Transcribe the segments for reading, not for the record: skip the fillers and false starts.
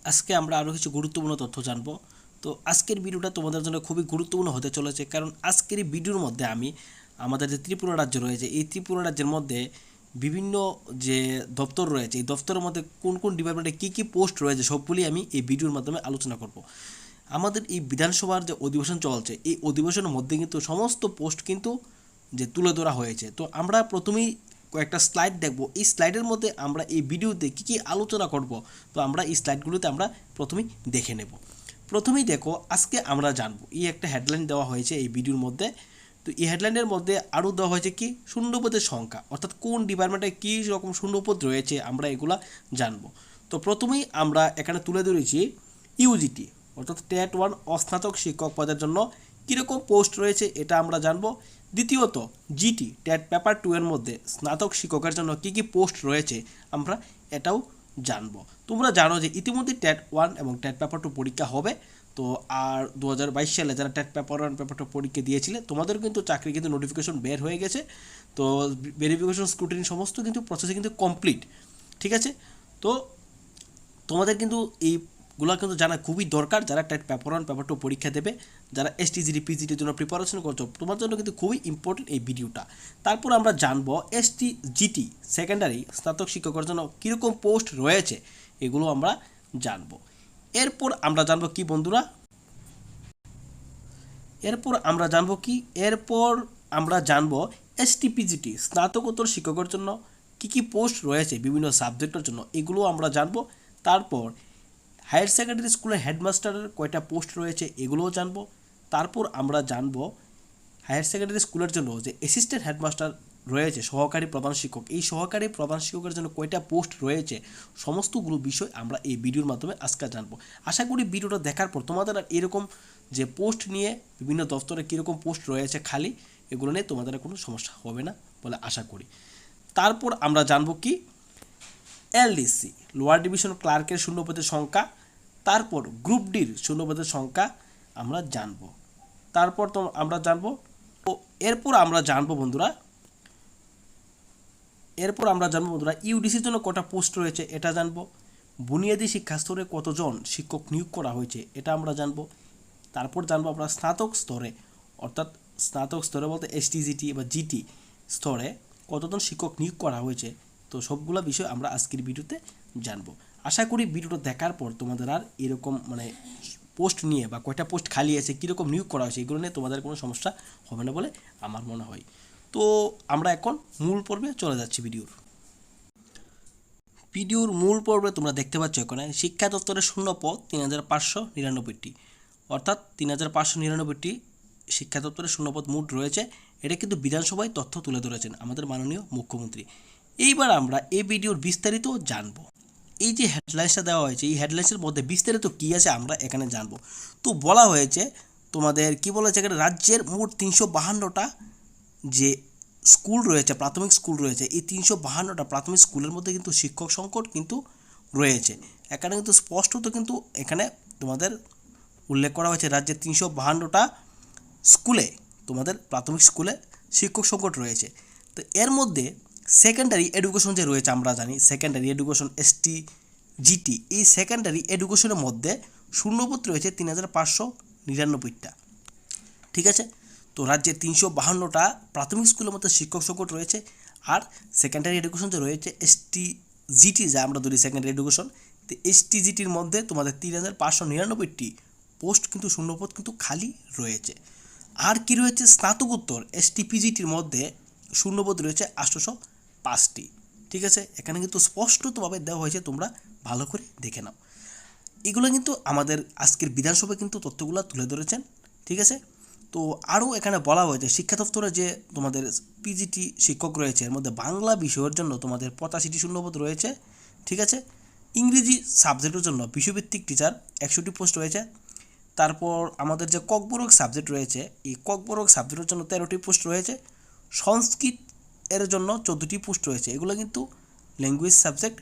আজকে আমরা আরও কিছু গুরুত্বপূর্ণ তথ্য জানবো। তো আজকের ভিডিওটা তোমাদের জন্য খুবই গুরুত্বপূর্ণ হতে চলেছে, কারণ আজকের এই ভিডিওর মধ্যে আমি আমাদের যে ত্রিপুরা রাজ্য রয়েছে এই ত্রিপুরা রাজ্যের মধ্যে বিভিন্ন যে দপ্তর রয়েছে এই দপ্তরের মধ্যে কোন কোন ডিপার্টমেন্টে কী কী পোস্ট রয়েছে সবগুলি আমি এই ভিডিওর মাধ্যমে আলোচনা করব। আমাদের এই বিধানসভার যে অধিবেশন চলছে এই অধিবেশনের মধ্যে কিন্তু সমস্ত পোস্ট কিন্তু যে তুলে ধরা হয়েছে। তো আমরা প্রথমেই কয়েকটা স্লাইড দেখব, এই স্লাইডের মধ্যে আমরা এই ভিডিওতে কী কী আলোচনা করব, তো আমরা এই স্লাইডগুলোতে আমরা প্রথমেই দেখে নেব। প্রথমেই দেখো, আজকে আমরা জানবো, এই একটা হেডলাইন দেওয়া হয়েছে এই ভিডিওর মধ্যে। তো এই হেডলাইনের মধ্যে আরও দেওয়া হয়েছে কি শূন্যপদের সংখ্যা, অর্থাৎ কোন ডিপার্টমেন্টে কী রকম শূন্যপদ রয়েছে আমরা এগুলা জানবো। তো প্রথমেই আমরা এখানে তুলে ধরেছি ইউজিটি অর্থাৎ টেট 1 অস্নাতক শিক্ষক পদের জন্য কীরকম পোস্ট রয়েছে এটা আমরা জানবো। দ্বিতীয়ত জিটি টেট পেপার 2 এর মধ্যে স্নাতক শিক্ষকের জন্য কী কী পোস্ট রয়েছে আমরা এটাও জানবো। তোমরা জানো যে ইতিমধ্যে টেট 1 এবং টেট পেপার 2 পরীক্ষা হবে। তো আর 2022 সালে যারা টেট পেপার 1 পেপার 2 পরীক্ষা দিয়েছিলে তোমাদের কিন্তু চাকরি কিন্তু নোটিফিকেশন বের হয়ে গেছে। তো ভেরিফিকেশন স্ক্রুটিনি সমস্ত কিন্তু প্রসেসে কিন্তু কমপ্লিট, ঠিক আছে। তো তোমাদের কিন্তু এইগুলো কিন্তু জানা খুবই দরকার, যারা টেট পেপার 1 পেপার 2 পরীক্ষা দেবে, যারা এসটিজিটি পিজিটির জন্য প্রিপারেশন করছো তোমার জন্য কিন্তু খুবই ইম্পর্টেন্ট এই ভিডিওটা। তারপর আমরা জানবো এসটিজিটি সেকেন্ডারি স্নাতক শিক্ষকের জন্য কীরকম পোস্ট রয়েছে এগুলো আমরা জানবো। এরপর আমরা জানবো কি বন্ধুরা, এরপর আমরা জানবো এসটিপিজিটি স্নাতকোত্তর শিক্ষকের জন্য কী কী পোস্ট রয়েছে বিভিন্ন সাবজেক্টের জন্য এগুলো আমরা জানবো। তারপর হায়ার সেকেন্ডারি স্কুলের হেডমাস্টারের কয়টা পোস্ট রয়েছে এগুলোও জানবো। তারপর আমরা জানবো হায়ার সেকেন্ডারি স্কুলের জন্য যে অ্যাসিস্ট্যান্ট হেডমাস্টার রয়েছে, সহকারী প্রধান শিক্ষক, এই সহকারী প্রধান শিক্ষকের জন্য কয়টা পোস্ট রয়েছে সমস্তগুলো বিষয় আমরা এই ভিডিওর মাধ্যমে আজকে জানবো। আশা করি ভিডিওটা দেখার পর তোমাদের আর এরকম যে পোস্ট নিয়ে বিভিন্ন দপ্তরে কীরকম পোস্ট রয়েছে খালি এগুলো নিয়ে তোমাদের কোনো সমস্যা হবে না বলে আশা করি। তারপর আমরা জানবো কি এলডিসি লোয়ার ডিভিশন ক্লার্কের শূন্যপদের সংখ্যা, তারপর গ্রুপ ডির শূন্যপদের সংখ্যা আমরা জানবো। তারপর তো আমরা জানবো ও এরপর আমরা জানবো বন্ধুরা ইউডিসির জন্য কটা পোস্ট রয়েছে এটা জানবো। বুনিয়াদী শিক্ষা স্তরে কতজন শিক্ষক নিয়োগ করা হয়েছে এটা আমরা জানবো। তারপর জানবো আমরা স্নাতক স্তরে, অর্থাৎ স্নাতক স্তরে বলতে এসটিজিটি বা জিটি স্তরে কতজন শিক্ষক নিয়োগ করা হয়েছে। তো সবগুলো বিষয় আমরা আজকের ভিডিওতে জানবো। আশা করি ভিডিওটা দেখার পর তোমাদের আর এরকম পোস্ট নিয়ে বা কয়টা পোস্ট খালি আছে কীরকম নিয়োগ করা হয়েছে এগুলো নিয়ে তোমাদের কোনো সমস্যা হবে না বলে আমার মনে হয়। তো আমরা এখন মূল পর্বে চলে যাচ্ছি। ভিডিওর মূল পর্বে তোমরা দেখতে পাচ্ছ এখানে শিক্ষা দপ্তরের শূন্য পদ 3599টি, অর্থাৎ 3599টি শিক্ষা দপ্তরের শূন্যপদ মোট রয়েছে। এটা কিন্তু বিধানসভায় তথ্য তুলে ধরেছেন আমাদের মাননীয় মুখ্যমন্ত্রী। এইবার আমরা এই ভিডিওর বিস্তারিত জানবো। এই যে হেডলাইন্সটা দেওয়া হয়েছে এই হেডলাইন্সের মধ্যে বিস্তারিত কী আছে আমরা এখানে জানবো। তো বলা হয়েছে তোমাদের কি বলেছে এখানে রাজ্যের মোট 352টা যে স্কুল রয়েছে, প্রাথমিক স্কুল রয়েছে, এই 352টা প্রাথমিক স্কুলের মধ্যে কিন্তু শিক্ষক সংকট কিন্তু রয়েছে। এখানে কিন্তু স্পষ্টত কিন্তু এখানে তোমাদের উল্লেখ করা হয়েছে রাজ্যের 352টা স্কুলে তোমাদের প্রাথমিক স্কুলে শিক্ষক সংকট রয়েছে। তো এর মধ্যে সেকেন্ডারি এডুকেশন যে রয়েছে আমরা জানি সেকেন্ডারি এডুকেশন এসটিজিটি, এই সেকেন্ডারি এডুকেশনের মধ্যে শূন্যপদ রয়েছে 3599টা, ঠিক আছে। তো রাজ্যে 352টা প্রাথমিক স্কুলের মধ্যে শিক্ষক সংকট রয়েছে। আর সেকেন্ডারি এডুকেশন যে রয়েছে এসটিজিটি যা আমরা ধরি সেকেন্ডারি এডুকেশন, তো এসটিজিটির মধ্যে তোমাদের 3599টি পোস্ট কিন্তু শূন্যপদ কিন্তু খালি রয়েছে। আর কি রয়েছে স্নাতকোত্তর এসটিপিজিটির মধ্যে শূন্যপদ রয়েছে 805টি, ঠিক আছে। এখানে কিন্তু স্পষ্টতভাবে দেওয়া হয়েছে, তোমরা ভালো করে দেখে নাও। এগুলো কিন্তু আমাদের আজকের বিধানসভায় কিন্তু তথ্যগুলো তুলে ধরেছেন, ঠিক আছে। তো আরও এখানে বলা হয়েছে শিক্ষা দপ্তরে যে তোমাদের পিজিটি শিক্ষক রয়েছে এর মধ্যে বাংলা বিষয়ের জন্য তোমাদের 85টি শূন্যপদ রয়েছে, ঠিক আছে। ইংরেজি সাবজেক্টের জন্য বিষয়ভিত্তিক টিচার 100টি পোস্ট রয়েছে। তারপর আমাদের যে ককবরক সাবজেক্ট রয়েছে এই ককবরক সাবজেক্টের জন্য 13টি পোস্ট রয়েছে। সংস্কৃত এর জন্য 14টি পোস্ট রয়েছে, এগুলো কিন্তু ল্যাঙ্গুয়েজ সাবজেক্ট।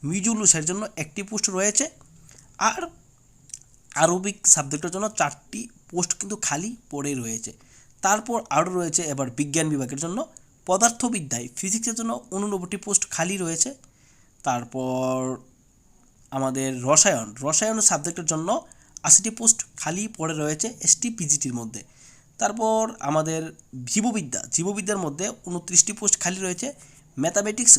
মিজুলুসের জন্য 1টি পোস্ট রয়েছে। আর আরবিক সাবজেক্টের জন্য 4টি পোস্ট কিন্তু খালি পড়ে রয়েছে। তারপর আরও রয়েছে এবার বিজ্ঞান বিভাগের জন্য পদার্থবিদ্যায় ফিজিক্সের জন্য 89টি পোস্ট খালি রয়েছে। তারপর আমাদের রসায়ন সাবজেক্টের জন্য 80টি পোস্ট খালি পড়ে রয়েছে এসটি পিজিটির মধ্যে। তারপর আমাদের জীববিদ্যার মধ্যে 29টি পোস্ট খালি রয়েছে। ম্যাথামেটিক্স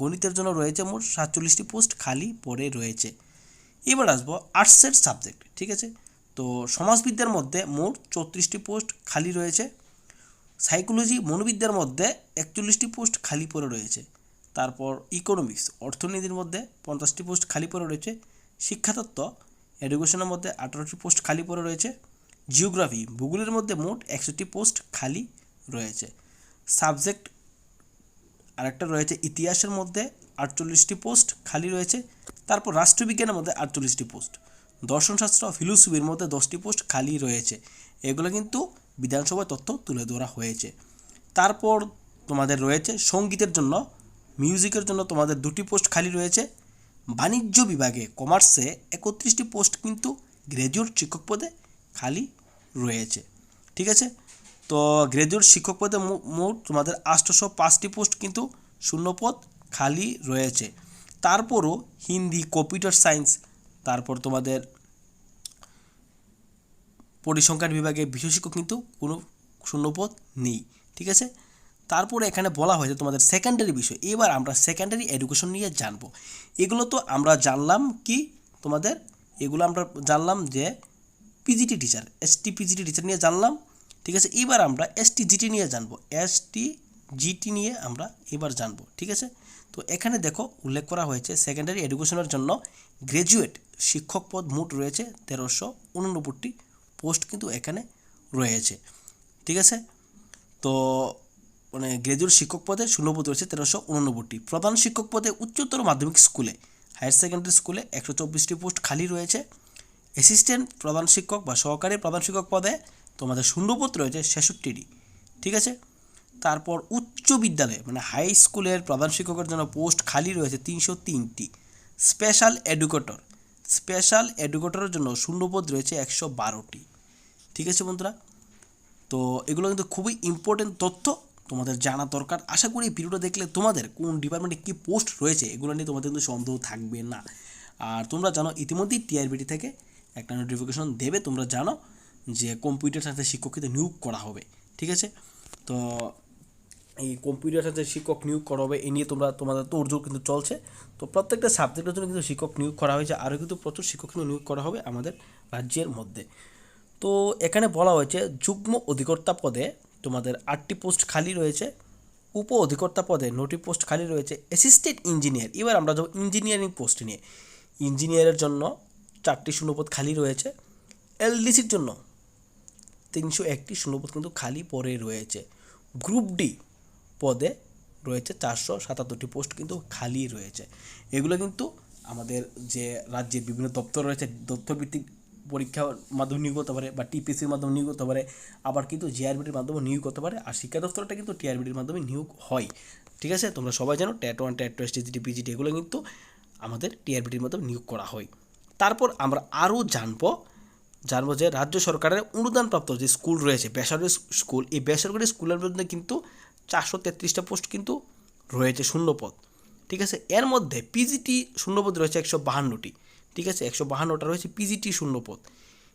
গণিতের জন্য রয়েছে মোট 47টি পোস্ট খালি পড়ে রয়েছে। এবার আসবো আর্টসের সাবজেক্ট, ঠিক আছে। তো সমাজবিদ্যার মধ্যে মোট 34টি পোস্ট খালি রয়েছে। সাইকোলজি মনোবিদ্যার মধ্যে 41টি পোস্ট খালি পড়ে রয়েছে। তারপর ইকোনমিক্স অর্থনীতির মধ্যে 50টি পোস্ট খালি পড়ে রয়েছে। শিক্ষাতত্ত্ব এডুকেশনের মধ্যে 18টি পোস্ট খালি পড়ে রয়েছে। জিওগ্রাফি ভূগোলের মধ্যে মোট 61টি পোস্ট খালি রয়েছে। সাবজেক্ট আরেকটা রয়েছে ইতিহাসের মধ্যে 48টি পোস্ট খালি রয়েছে। তারপর রাষ্ট্রবিজ্ঞানের মধ্যে 48টি পোস্ট। দর্শনশাস্ত্র ফিলোসফির মধ্যে 10টি পোস্ট খালি রয়েছে। এগুলো কিন্তু বিধানসভায় তথ্য তুলে ধরা হয়েছে। তারপর তোমাদের রয়েছে সঙ্গীতের জন্য, মিউজিকের জন্য তোমাদের 2টি পোস্ট খালি রয়েছে। বাণিজ্য বিভাগে কমার্সে 31টি পোস্ট কিন্তু গ্র্যাজুয়েট শিক্ষক পদে খালি রয়েছে, ঠিক আছে। তো গ্র্যাজুয়েট শিক্ষক পদে মোট তোমাদের 805টি পোস্ট কিন্তু শূন্যপদ খালি রয়েছে। তারপরও হিন্দি, কম্পিউটার সায়েন্স, তারপর তোমাদের পরিসংখ্যান বিভাগে বিষয় শিক্ষক কিন্তু কোনো শূন্যপদ নেই, ঠিক আছে। তারপরে এখানে বলা হয়েছে তোমাদের সেকেন্ডারি বিষয়। এবার আমরা সেকেন্ডারি এডুকেশন নিয়ে জানবো। এগুলো তো আমরা জানলাম কি তোমাদের, এগুলো আমরা জানলাম যে PGT teacher, ST PGT teacher নিয়ে জানলাম, ঠিক আছে। এবার আমরা এসটি জিটি নিয়ে জানবো, এসটি জিটি নিয়ে আমরা এবার জানবো, ঠিক আছে। তো এখানে দেখো উল্লেখ করা হয়েছে সেকেন্ডারি এডুকেশনের জন্য গ্র্যাজুয়েট শিক্ষক পদ মোট রয়েছে 1389টি পোস্ট কিন্তু এখানে রয়েছে, ঠিক আছে। তো মানে গ্র্যাজুয়েট শিক্ষক পদে শূন্যপদ রয়েছে 1389টি। প্রধান শিক্ষক পদে উচ্চতর মাধ্যমিক স্কুলে, হায়ার সেকেন্ডারি স্কুলে 124টি পোস্ট খালি রয়েছে। অ্যাসিস্ট্যান্ট প্রধান শিক্ষক বা সহকারী প্রধান শিক্ষক পদে তোমাদের শূন্যপদ রয়েছে 66টি, ঠিক আছে। তারপর উচ্চ বিদ্যালয়ে মানে হাই স্কুলের প্রধান শিক্ষকের জন্য পোস্ট খালি রয়েছে 303টি। স্পেশাল এডুকেটরের জন্য শূন্যপদ রয়েছে 112টি, ঠিক আছে বন্ধুরা। তো এগুলো কিন্তু খুবই ইম্পর্টেন্ট তথ্য, তোমাদের জানা দরকার। আশা করি ভিডিওটা দেখলে তোমাদের কোন ডিপার্টমেন্টে কী পোস্ট রয়েছে এগুলো নিয়ে তোমাদের কিন্তু সন্দেহ থাকবে না। আর তোমরা জানো ইতিমধ্যেই টিআরবিটি থেকে একটা নোটিফিকেশন দেবে, তোমরা জানো যে কম্পিউটার সায়েন্সের শিক্ষক কিন্তু নিয়োগ করা হবে, ঠিক আছে। তো এই কম্পিউটার সায়েন্সের শিক্ষক নিয়োগ করা হবে এ নিয়ে তোমাদের তোড়জোড় কিন্তু চলছে। তো প্রত্যেকটা সাবজেক্টের জন্য কিন্তু শিক্ষক নিয়োগ করা হয়েছে, আরও কিন্তু প্রচুর শিক্ষক কিন্তু নিয়োগ করা হবে আমাদের রাজ্যের মধ্যে। তো এখানে বলা হয়েছে যুগ্ম অধিকর্তা পদে তোমাদের 8টি পোস্ট খালি রয়েছে। উপ অধিকর্তা পদে 9টি পোস্ট খালি রয়েছে। অ্যাসিস্ট্যান্ট ইঞ্জিনিয়ার, এবার আমরা যাবো ইঞ্জিনিয়ারিং পোস্ট নিয়ে। ইঞ্জিনিয়ারের জন্য 4টি শূন্যপদ খালি রয়েছে। এলডিসির জন্য 301টি শূন্যপদ কিন্তু খালি পড়ে রয়েছে। গ্রুপ ডি পদে রয়েছে 477টি পোস্ট কিন্তু খালি রয়েছে। এগুলো কিন্তু আমাদের যে রাজ্যের বিভিন্ন দপ্তর রয়েছে, দপ্তরভিত্তিক পরীক্ষার মাধ্যমে নিয়োগ হতে পারে বা টিপিসির মাধ্যমে নিয়োগ হতে পারে, আবার কিন্তু জিআরবিটির মাধ্যমে নিয়োগ হতে পারে। আর শিক্ষা দপ্তরটা কিন্তু টিআরবিটির মাধ্যমে নিয়োগ হয়, ঠিক আছে। তোমরা সবাই জানো ট্যাট 1, ট্যাট 2, এসটিজিটি, পিজিটি এগুলো কিন্তু আমাদের টিআরবিটির মাধ্যমে নিয়োগ করা হয়। তারপর আমরা আরও জানবো যে রাজ্য সরকারের অনুদানপ্রাপ্ত যে স্কুল রয়েছে বেসরকারি স্কুল, এই বেসরকারি স্কুলের মধ্যে কিন্তু 433টা পোস্ট কিন্তু রয়েছে শূন্যপদ, ঠিক আছে। এর মধ্যে পিজিটি শূন্যপদ রয়েছে 152টি, ঠিক আছে। 152টা রয়েছে পিজিটি শূন্যপদ।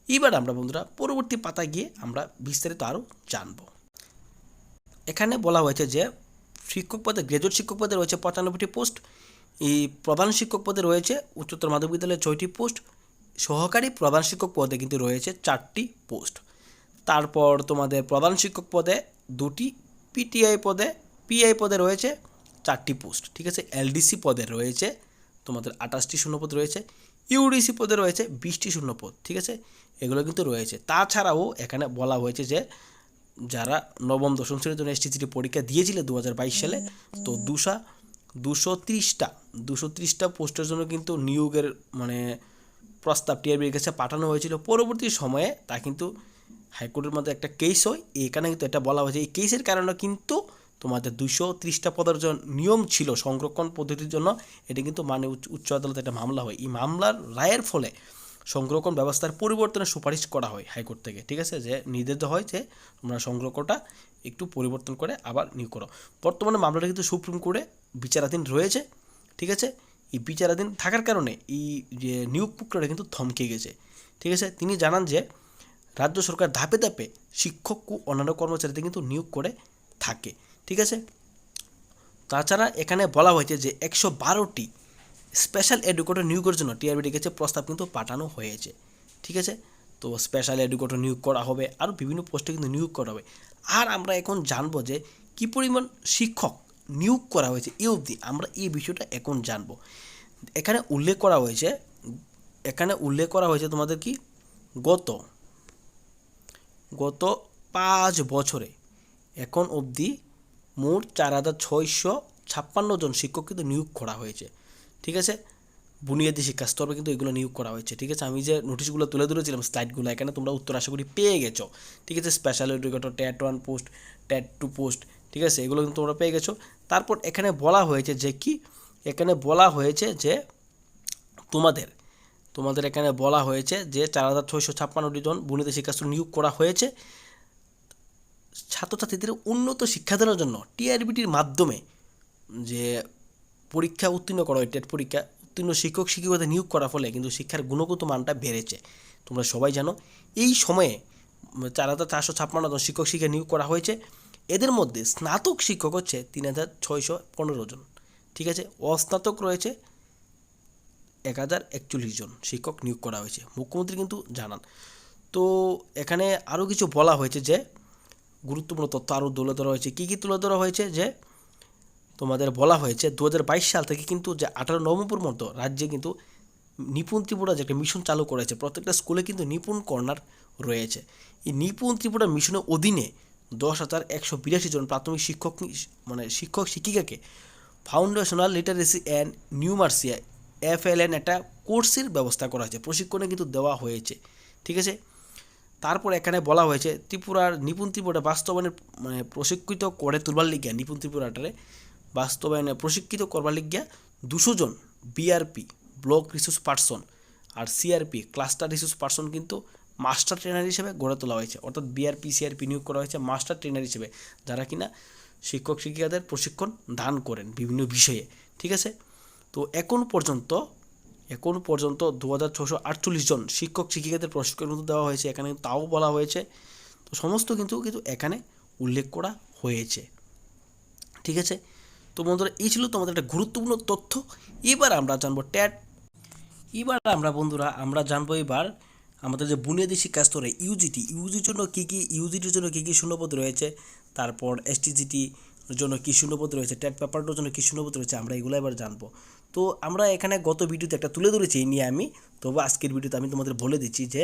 এবার আমরা বন্ধুরা পরবর্তী পাতা গিয়ে আমরা বিস্তারিত আরও জানব। এখানে বলা হয়েছে যে শিক্ষক পদে গ্র্যাজুয়েট শিক্ষক পদে রয়েছে 95টি পোস্ট। এই প্রধান শিক্ষক পদে রয়েছে উচ্চতর মাধ্যমিক বিদ্যালয়ে 6টি পোস্ট। সহকারী প্রধান শিক্ষক পদে কিন্তু রয়েছে 4টি পোস্ট। তারপর তোমাদের প্রধান শিক্ষক পদে 2টি, পিআই পদে রয়েছে 4টি পোস্ট, ঠিক আছে। এলডিসি পদে রয়েছে তোমাদের 28টি শূন্যপদ রয়েছে। ইউডিসি পদে রয়েছে 20টি শূন্যপদ, ঠিক আছে। এগুলো কিন্তু রয়েছে। তাছাড়াও এখানে বলা হয়েছে যে যারা নবম দশম শ্রেণীর জন্য এসটিজিটি পরীক্ষা দিয়েছিল 2022 সালে, তো 230টা পোস্টের জন্য কিন্তু নিয়োগের মানে প্রস্তাব টিআরবির কাছে পাঠানো হয়েছিল। পরবর্তী সময়ে তা কিন্তু হাইকোর্টের মধ্যে একটা কেস হয়, এখানে কিন্তু এটা বলা হয়েছে এই কেসের কারণে কিন্তু তোমাদের 230টা পদের যে নিয়ম ছিল সংরক্ষণ পদ্ধতির জন্য, এটা কিন্তু মানে উচ্চ আদালতে একটা মামলা হয়। এই মামলার রায়ের ফলে সংরক্ষণ ব্যবস্থার পরিবর্তনের সুপারিশ করা হয় হাইকোর্ট থেকে, ঠিক আছে। যে নির্দেশ হয় যে তোমরা সংরক্ষণটা একটু পরিবর্তন করে আবার নিয়োগ করো। বর্তমানে মামলাটা কিন্তু সুপ্রিম কোর্টে বিচারাধীন রয়েছে, ঠিক আছে। এই বিচারাধীন থাকার কারণে এই যে নিয়োগ প্রক্রিয়াটা কিন্তু থমকে গেছে। ঠিক আছে, তিনি জানান যে রাজ্য সরকার ধাপে ধাপে শিক্ষক ও অন্যান্য কর্মচারীদের কিন্তু নিয়োগ করে থাকে। ঠিক আছে, তাছাড়া এখানে বলা হয়েছে যে 112টি স্পেশাল এডুকেটর নিয়োগের জন্য টিআরবির কাছে প্রস্তাব কিন্তু পাঠানো হয়েছে। ঠিক আছে, তো স্পেশাল এডুকেটর নিয়োগ করা হবে, আরও বিভিন্ন পোস্টে কিন্তু নিয়োগ করা হবে। আর আমরা এখন জানবো যে কী পরিমাণ শিক্ষক নিয়োগ করা হয়েছে এই অবধি, আমরা এই বিষয়টা এখন জানবো। এখানে উল্লেখ করা হয়েছে তোমাদের কি গত 5 বছরে এখন অবধি মোট 4656 জন শিক্ষক কিন্তু নিয়োগ করা হয়েছে। ঠিক আছে, বুনিয়াদী শিক্ষা স্তরে কিন্তু এগুলো নিয়োগ করা হয়েছে। ঠিক আছে, আমি যে নোটিশগুলো তুলে ধরেছিলাম স্লাইডগুলো, এখানে তোমরা উত্তর আশা করি পেয়ে গেছো। ঠিক আছে, স্পেশাল এডুকেটর ট্যাট 1 পোস্ট, ট্যাট 2 পোস্ট, ঠিক আছে, এগুলো কিন্তু তোমরা পেয়ে গেছো। তারপর এখানে বলা হয়েছে যে তোমাদের এখানে বলা হয়েছে যে 4656টি জন বুনিয়াদী শিক্ষা স্তরে নিয়োগ করা হয়েছে। ছাত্রছাত্রীদের উন্নত শিক্ষাদানের জন্য টিআরবিটির মাধ্যমে যে পরীক্ষা উত্তীর্ণ করা হয়, টেট পরীক্ষা উত্তীর্ণ শিক্ষক শিক্ষিকাদের নিয়োগ করার ফলে কিন্তু শিক্ষার গুণগত মানটা বেড়েছে। তোমরা সবাই জানো এই সময়ে 4456 জন শিক্ষক শিক্ষিকা নিয়োগ করা হয়েছে। এদের মধ্যে স্নাতক শিক্ষক হচ্ছে 3615 জন। ঠিক আছে, অস্নাতক রয়েছে 1041 জন শিক্ষক নিয়োগ করা হয়েছে, মুখ্যমন্ত্রী কিন্তু জানান। তো এখানে আরও কিছু বলা হয়েছে যে গুরুত্বপূর্ণ তথ্য আরও তুলে ধরা হয়েছে। কী তুলে ধরা হয়েছে যে তোমাদের বলা হয়েছে 2022 সাল থেকে কিন্তু যে 18 নভেম্বর মতো রাজ্যে কিন্তু নিপুণ ত্রিপুরা যে একটা মিশন চালু করেছে, প্রত্যেকটা স্কুলে কিন্তু নিপুণ কর্নার রয়েছে। এই নিপুণ ত্রিপুরা মিশনের অধীনে 10,182 জন প্রাথমিক শিক্ষক শিক্ষিকাকে ফাউন্ডেশনাল লিটারেসি অ্যান্ড নিউমার্সি FLN একটা কোর্সের ব্যবস্থা করা হয়েছে, প্রশিক্ষণে কিন্তু দেওয়া হয়েছে। ঠিক আছে, তারপর এখানে বলা হয়েছে ত্রিপুরার নিপুণ ত্রিপুরা বাস্তবায়নের প্রশিক্ষিত করে তুলবার লিগিয়া নিপুণ ত্রিপুরাটারে বাস্তবায়নে প্রশিক্ষিত করবার লিগিয়া 200 জন BRP ব্লক রিসোর্স পার্সন আর CRP ক্লাস্টার রিসোর্স পার্সন কিন্তু মাস্টার ট্রেনার হিসেবে গড়ে তোলা হয়েছে। অর্থাৎ BRP CRP নিয়োগ করা হয়েছে মাস্টার ট্রেনার হিসেবে, যারা কিনা শিক্ষক শিক্ষিকাদের প্রশিক্ষণ দান করেন বিভিন্ন বিষয়ে। ঠিক আছে, তো এখন পর্যন্ত 2648 জন শিক্ষক শিক্ষিকাদের প্রশিক্ষণ কিন্তু দেওয়া হয়েছে, এখানে তাও বলা হয়েছে। তো সমস্ত কিন্তু এখানে উল্লেখ করা হয়েছে। ঠিক আছে, তো বন্ধুরা এই ছিল তোমাদের একটা গুরুত্বপূর্ণ তথ্য। এবার আমরা জানবো এবার আমাদের যে বুনিয়াদী শিক্ষা স্তরে ইউজিটির জন্য কী কী শূন্যপদ রয়েছে, তারপর STGT জন্য কী শূন্যপদ রয়েছে, টেট পেপারটার জন্য কী শূন্যপদ রয়েছে, আমরা এগুলো এবার জানবো। তো আমরা এখানে গত ভিডিওতে একটা তুলে ধরেছি এই নিয়ে আমি, তবে আজকের ভিডিওতে আমি তোমাদের বলে দিচ্ছি যে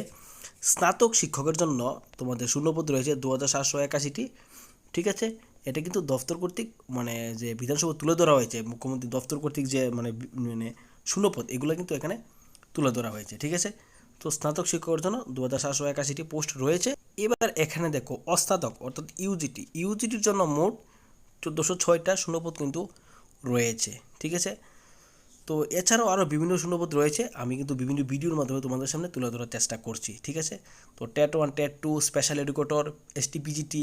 স্নাতক শিক্ষকের জন্য তোমাদের শূন্যপদ রয়েছে 2781টি। ঠিক আছে, এটা কিন্তু দফতর কর্তৃক যে বিধানসভা তুলে ধরা হয়েছে, মুখ্যমন্ত্রী দফতর কর্তৃক যে শূন্যপদ, এগুলো কিন্তু এখানে তুলে ধরা হয়েছে। ঠিক আছে, তো স্নাতক শিক্ষকের জন্য 2781টি পোস্ট রয়েছে। এবার এখানে দেখো অস্নাতক অর্থাৎ ইউজিটির জন্য মোট 1406টা শূন্যপদ কিন্তু রয়েছে। ঠিক আছে, তো এছাড়াও আরও বিভিন্ন শূন্যপদ রয়েছে, আমি কিন্তু বিভিন্ন ভিডিওর মাধ্যমে তোমাদের সামনে তুলে ধরার চেষ্টা করছি। ঠিক আছে, তো ট্যাট 1 ট্যাট 2 special educator STPGT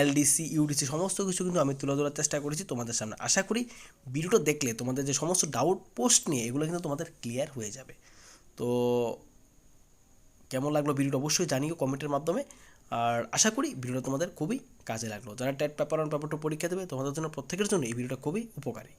LDC UDC সমস্ত কিছু কিন্তু আমি তুলে ধরার চেষ্টা করেছি তোমাদের সামনে। আশা করি ভিডিওটা দেখলে তোমাদের যে সমস্ত ডাউট পোস্ট নিয়ে এগুলো কিন্তু তোমাদের ক্লিয়ার হয়ে যাবে। তো কেমন লাগলো ভিডিওটা অবশ্যই জানিও কমেন্টের মাধ্যমে, আর আশা করি ভিডিওটা তোমাদের খুবই কাজে লাগলো। যারা ট্যাট পেপার 1 পেপার 2 পরীক্ষা দেবে তোমাদের জন্য প্রত্যেকের জন্য এই ভিডিওটা খুবই উপকারী।